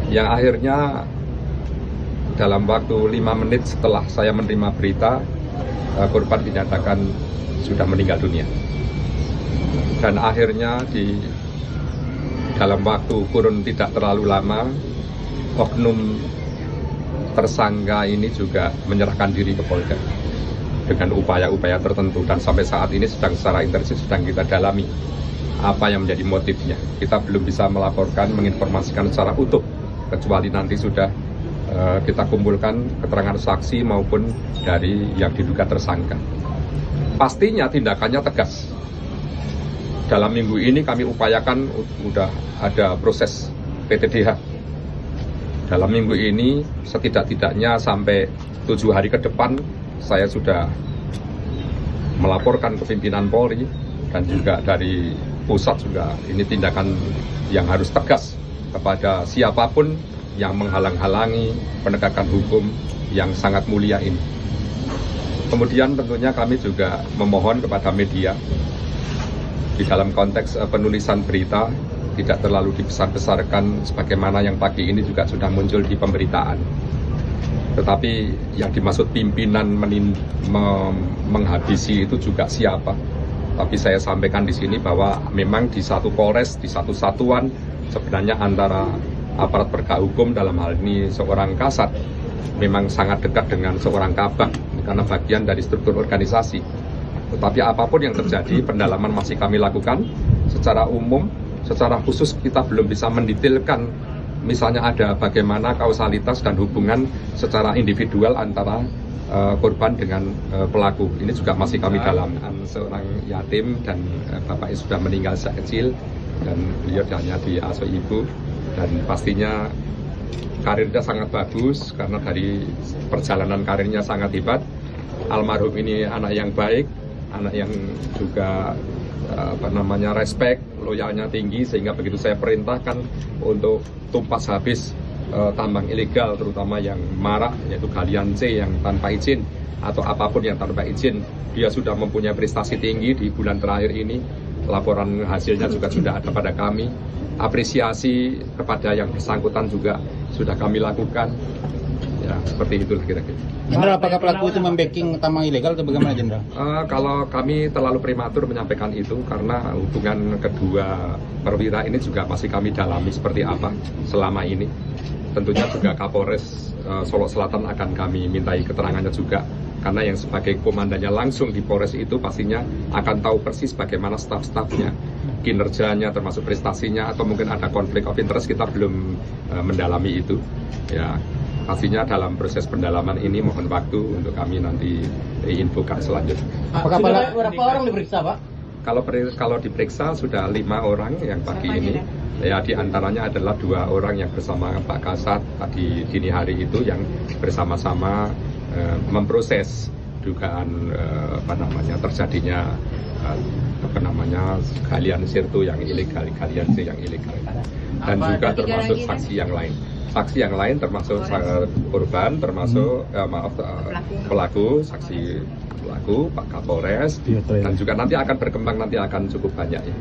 yang akhirnya dalam waktu 5 menit setelah saya menerima berita, korban dinyatakan sudah meninggal dunia. Dan akhirnya di dalam waktu kurun tidak terlalu lama, oknum tersangka ini juga menyerahkan diri ke Polda dengan upaya-upaya tertentu, dan sampai saat ini secara intensif sedang kita dalami apa yang menjadi motifnya. Kita belum bisa melaporkan, menginformasikan secara utuh, kecuali nanti sudah kita kumpulkan keterangan saksi maupun dari yang diduga tersangka. Pastinya tindakannya tegas. Dalam minggu ini kami upayakan sudah ada proses PTDH. Dalam minggu ini setidak-tidaknya sampai 7 hari ke depan saya sudah melaporkan ke pimpinan Polri dan juga dari pusat juga. Ini tindakan yang harus tegas kepada siapapun yang menghalang-halangi penegakan hukum yang sangat mulia ini. Kemudian tentunya kami juga memohon kepada media di dalam konteks penulisan berita tidak terlalu dibesar-besarkan sebagaimana yang pagi ini juga sudah muncul di pemberitaan. Tetapi yang dimaksud pimpinan menghabisi itu juga siapa? Tapi saya sampaikan di sini bahwa memang di satu polres, di satu satuan sebenarnya antara aparat penegak hukum dalam hal ini seorang Kasat memang sangat dekat dengan seorang Kabak karena bagian dari struktur organisasi. Tetapi apapun yang terjadi, pendalaman masih kami lakukan secara umum, secara khusus kita belum bisa mendetailkan misalnya ada bagaimana kausalitas dan hubungan secara individual antara korban dengan pelaku. Ini juga masih kami dalam. Seorang yatim dan bapaknya sudah meninggal sejak kecil dan beliau hanya diasuh ibu, dan pastinya karirnya sangat bagus karena dari perjalanan karirnya sangat hebat. Almarhum ini anak yang baik, anak yang juga respect, loyalnya tinggi, sehingga begitu saya perintahkan untuk tumpas habis tambang ilegal terutama yang marak yaitu galian C yang tanpa izin atau apapun yang tanpa izin, dia sudah mempunyai prestasi tinggi di bulan terakhir ini. Laporan hasilnya juga sudah ada pada kami. Apresiasi kepada yang bersangkutan juga sudah kami lakukan. Ya, seperti itulah kira-kira. Jenderal, apakah pelaku itu membacking tambang ilegal atau bagaimana, Jenderal? Kalau kami terlalu prematur menyampaikan itu karena hubungan kedua perwira ini juga masih kami dalami seperti apa selama ini. Tentunya juga Kapolres Solo Selatan akan kami mintai keterangannya juga, karena yang sebagai komandannya langsung di Polres itu pastinya akan tahu persis bagaimana staf-stafnya, kinerjanya termasuk prestasinya, atau mungkin ada konflik of interest, kita belum mendalami itu. Ya, pastinya dalam proses pendalaman ini mohon waktu untuk kami nanti infokan selanjutnya. Apakah berapa orang diperiksa, Pak? Kalau diperiksa sudah 5 orang yang pagi ini. Ya, diantaranya adalah 2 orang yang bersama Pak Kasat tadi dini hari itu yang bersama-sama memproses dugaan terjadinya galian sirtu yang ilegal, galian C yang ilegal, dan juga termasuk saksi yang lain. Saksi yang lain termasuk korban, termasuk pelaku, saksi pelaku, Pak Kapolres, dan juga nanti akan berkembang, nanti akan cukup banyak ya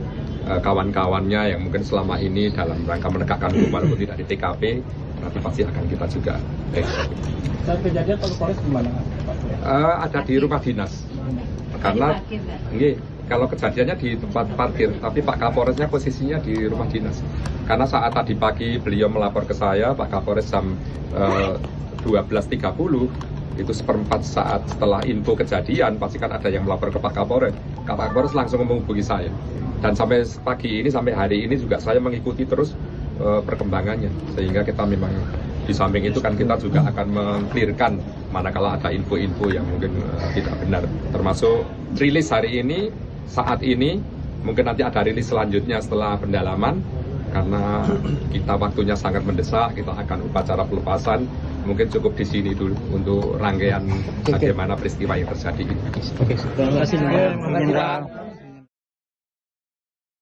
kawan-kawannya yang mungkin selama ini dalam rangka menegakkan hukum walaupun tidak di TKP, nanti pasti akan kita juga Saat kejadian Pak Kapolres di mana? Ada di rumah dinas. Karena kalau kejadiannya di tempat parkir, tapi Pak Kapolresnya posisinya di rumah dinas. Karena saat tadi pagi beliau melapor ke saya, Pak Kapolres jam 12.30, itu seperempat saat setelah info kejadian, pasti kan ada yang melapor ke Pak Kapolres. Pak Kapolres langsung menghubungi saya. Dan sampai pagi ini, sampai hari ini juga saya mengikuti terus perkembangannya. Sehingga kita memang di samping itu kan kita juga akan meng-clearkan manakala ada info-info yang mungkin tidak benar. Termasuk rilis hari ini, saat ini, mungkin nanti ada rilis selanjutnya setelah pendalaman. Karena kita waktunya sangat mendesak, kita akan upacara pelepasan. Mungkin cukup di sini dulu untuk rangkaian bagaimana peristiwa yang terjadi ini. Terima kasih, Jenderal.